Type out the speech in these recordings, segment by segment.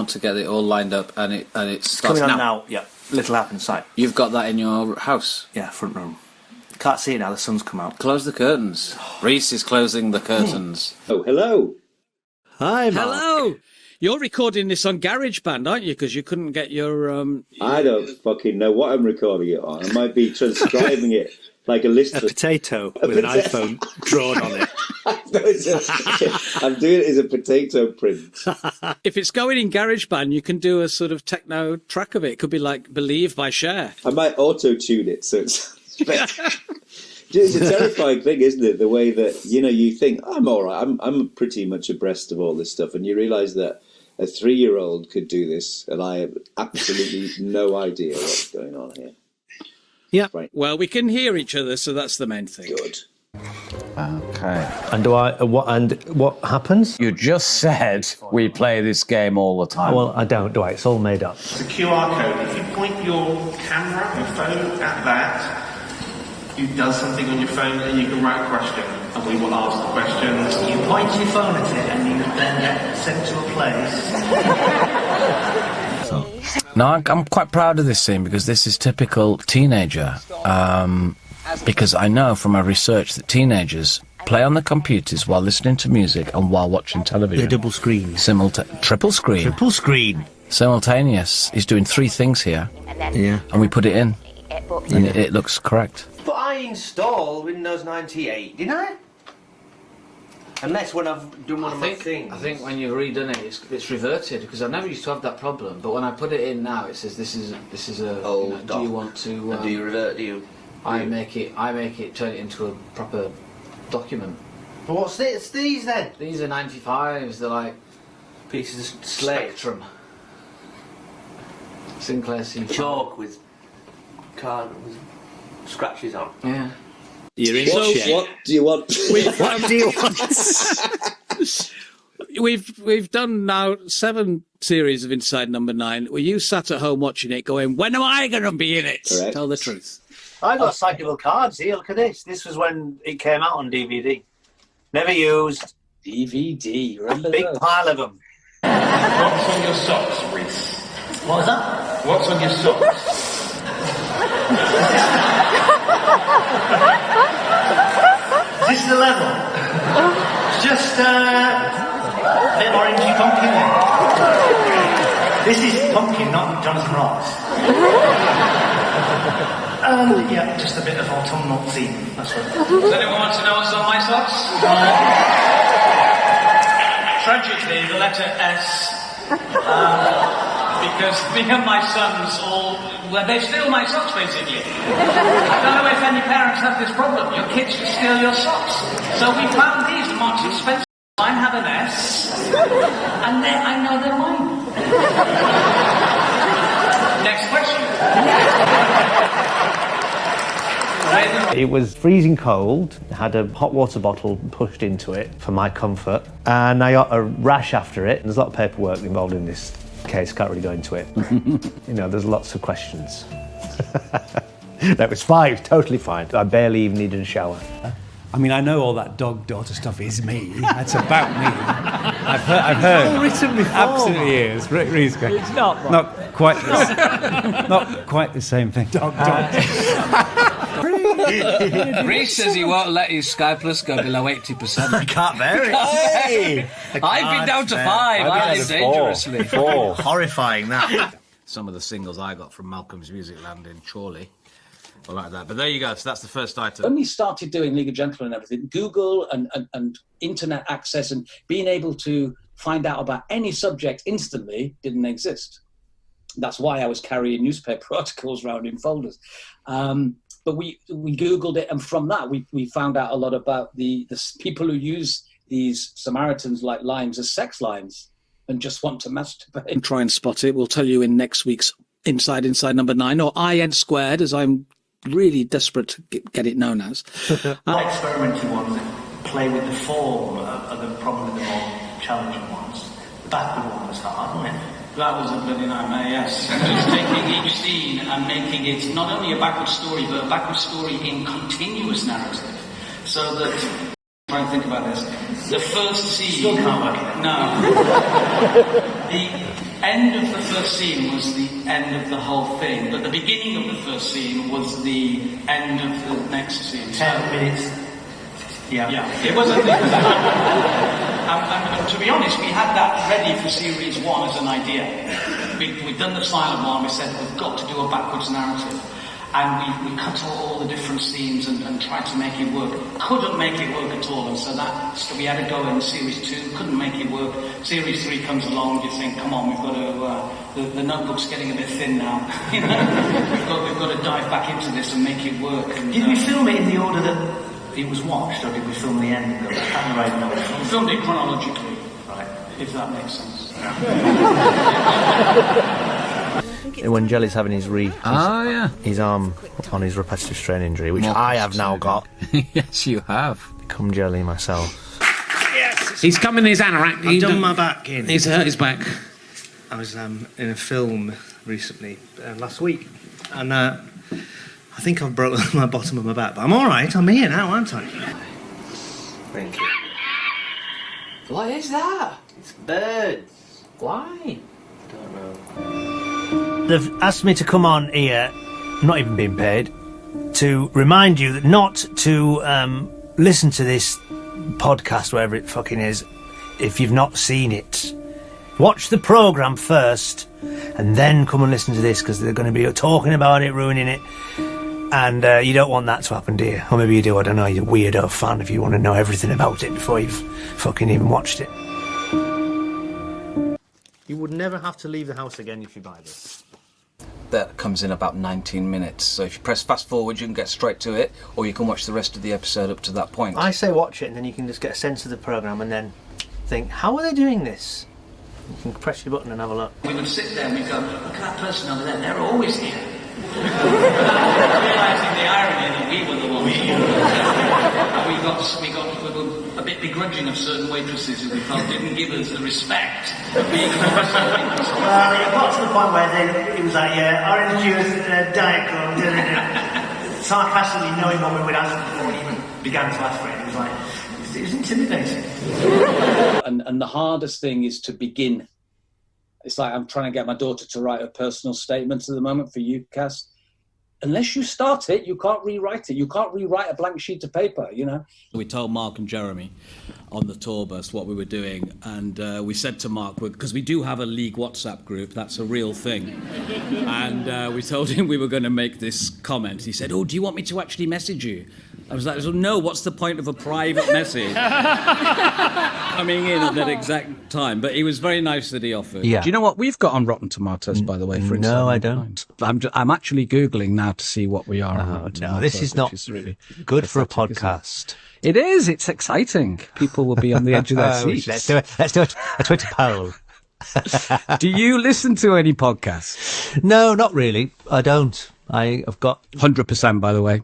to get it all lined up, and it starts coming on now. Yeah, little app inside. You've got that in your house? Yeah, front room. Can't see it now, the sun's come out. Close the curtains. Reece is closing the curtains. Oh, hello. Hi, Mark. Hello! You're recording this on GarageBand, aren't you? Because you couldn't get your... I don't fucking know what I'm recording it on. I might be transcribing it like a list. A potato with an iPhone drawn on it. I'm doing it as a potato print. If it's going in GarageBand, you can do a sort of techno track of it. It could be like Believe by Cher. I might auto-tune it so it's... It's a terrifying thing, isn't it? The way that, you think, I'm all right, I'm pretty much abreast of all this stuff, and you realise that a 3-year-old could do this, and I have absolutely no idea what's going on here. Yeah. Right. Well, we can hear each other, so that's the main thing. Good. Okay. And what happens? You just said we play this game all the time. Well, I don't, do I? It's all made up. It's a QR code. If you point your camera, your phone at that, it does something on your phone, and you can write a question, and we will ask the questions. You point your phone at it, and you then get sent to a place. No, I'm quite proud of this scene because this is typical teenager. Because I know from my research that teenagers play on the computers while listening to music and while watching television. The double screen. Triple screen. Triple screen. Simultaneous. He's doing 3 things here. Yeah. And we put it in. And it looks correct. But I installed Windows 98, didn't I? Unless when I've done one of my things. I think when you've redone it, it's reverted, because I never used to have that problem. But when I put it in now, it says this is a. Old do you want to? And do you revert? Do you? I make it turn it into a proper document. But what's this? It's these then? These are 95s. They're like Pieces of slate. Spectrum. Sinclair C. Chalk with scratches on. Yeah. You're in What do you want? What do you want? We've done now 7 series of Inside Number 9. Were you sat at home watching it going, when am I going to be in it? Correct. Tell the truth. I got psychable cards here. Look at this. This was when it came out on DVD. Never used. DVD. Remember Big those? pile of them. What's on your socks, Reece? What was that? What's on your socks? Is this the level? It's just a bit orangey pumpkin then. This is pumpkin, not Jonathan Ross. Yeah, just a bit of autumnal theme. That's what. Does anyone want to know what's on my socks? Tragically, the letter S. Because me and my sons they steal my socks basically. I don't know if any parents have this problem. Your kids just steal your socks. So we found these Marks and Spencer. Mine have an S, and I know they're mine. Next question. It was freezing cold, had a hot water bottle pushed into it for my comfort, and I got a rash after it. There's a lot of paperwork involved in this case, can't really go into it. There's lots of questions. That was fine, totally fine. I barely even needed a shower. I mean, I know all that dog-daughter stuff is me. That's about me. I've heard. It's all written before. Absolutely is. Reece great. It's not. Not quite the same thing. Dog-daughter. Reece says he won't let his Sky Plus go below 80%. I can't bear it. Hey! I've been down to 5. I live dangerously. 4. Horrifying, that. Some of the singles I got from Malcolm's Music Land in Chorley were like that. But there you go. So that's the first item. When we started doing League of Gentlemen and everything, Google and internet access and being able to find out about any subject instantly didn't exist. That's why I was carrying newspaper articles around in folders. But we Googled it, and from that we found out a lot about the people who use these Samaritans like lines as sex lines and just want to masturbate. And try and spot it. We'll tell you in next week's Inside Number 9, or IN Squared, as I'm really desperate to get it known as. Experimental ones that play with the form are the probably the more challenging ones. The backward one was hard, wasn't it? That was a bloody nightmare, yes. Just taking each scene and making it not only a backward story, but a backward story in continuous narrative. So that, try and think about this, the first scene... Still can't work it out. No. end of the first scene was the end of the whole thing, but the beginning of the first scene was the end of the next scene. 10 minutes. Yeah. It wasn't. And to be honest, we had that ready for series 1 as an idea. We'd done the silent one. We said we've got to do a backwards narrative, and we cut out all the different scenes and tried to make it work. Couldn't make it work at all, and so we had to go in series 2. Couldn't make it work. Series 3 comes along. You think, come on, we've got to. The notebook's getting a bit thin now. You know, we've got to dive back into this and make it work. And, Did we film it in the order that it was watched, or did we film the end? I can't remember. We filmed it chronologically, Right. if that makes sense. When Jelly's having his yeah. his arm on his repetitive strain injury, which I have now got. Yes, you have. Become Jelly myself. He's come in his anorak. I've done my back in. He's hurt his back. I was in a film recently, last week, and I think I've broken my bottom of my back, but I'm all right. I'm here now, aren't I? Thank you. What is that? It's birds. Why? Don't know. They've asked me to come on here, not even being paid, to remind you that not to listen to this podcast, wherever it fucking is, if you've not seen it. Watch the programme first, and then come and listen to this, because they're going to be talking about it, ruining it. And you don't want that to happen, do you? Or maybe you do, I don't know, you're a weirdo fan if you want to know everything about it before you've fucking even watched it. You would never have to leave the house again if you buy this. That comes in about 19 minutes. So if you press fast forward, you can get straight to it, or you can watch the rest of the episode up to that point. I say watch it, and then you can just get a sense of the programme and then think, how are they doing this? You can press your button and have a look. We would sit there and we'd go, look at that person over there, they're always here. Realising the irony that we were the ones. We were a bit begrudging of certain waitresses who we felt didn't give us the respect of being Well, it got to the point where it was like, orange juice, Diet Coke, sarcastically knowing what we would ask before we even began to ask for it. It was like, it was intimidating. And the hardest thing is to begin. It's like I'm trying to get my daughter to write a personal statement at the moment for UCAS. Unless you start it, you can't rewrite it. You can't rewrite a blank sheet of paper, you know. We told Mark and Jeremy on the tour bus what we were doing, and we said to Mark, because we do have a league WhatsApp group, that's a real thing, and we told him we were going to make this comment. He said, oh, do you want me to actually message you? I was like, no, what's the point of a private message coming in at that exact time? But he was very nice that he offered. Yeah. Do you know what we've got on Rotten Tomatoes, by the way? For No, I don't. I'm actually Googling now to see what we are on Oh, Rotten no, Tomatoes, this is not really good for a pathetic, isn't podcast. It is. It's exciting. People will be on the edge of their seats. Let's do a Twitter poll. Do you listen to any podcasts? No, not really. I don't. I've got 100%, by the way.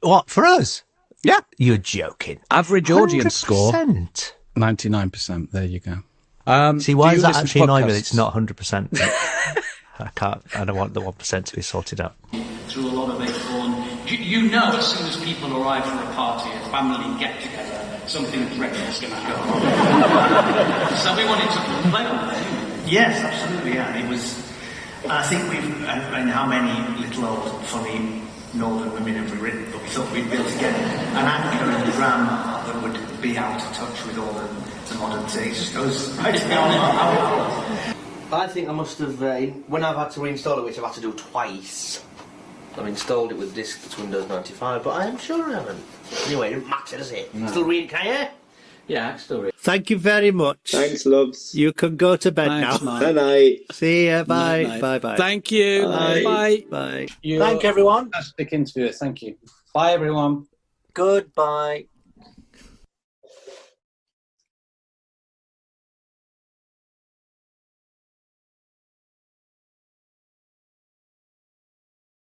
What, for us? Yeah. You're joking. Average audience score 100%. 99%. There you go. See, why do does you that listen to actually annoy me that podcasts? it's not 100%? I don't want the 1% to be sorted out. through a lot of acorn. You know, as soon as people arrive for a party, a family get-together, something dreadful's going to happen. So we wanted to play on that. Yes, absolutely, yeah. It was, I think and how many little old funny northern women have we written, but we thought we'd build together an anchor and drama that would be out of touch with all the modern things. It just goes right down. I think I must have, when I've had to reinstall it, which I've had to do twice, I've installed it with disk that's Windows 95, but I am sure I haven't. Anyway, it doesn't matter, does it? No. Still reading, can you? Yeah, I can still read. Thank you very much. Thanks, loves. You can go to bed Thanks, now. Mike. Good night. See ya. Bye. Night, night. Bye. Bye. Thank you. Bye. Bye. Bye. Thank everyone. Fantastic interview. Thank you. Bye, everyone. Goodbye.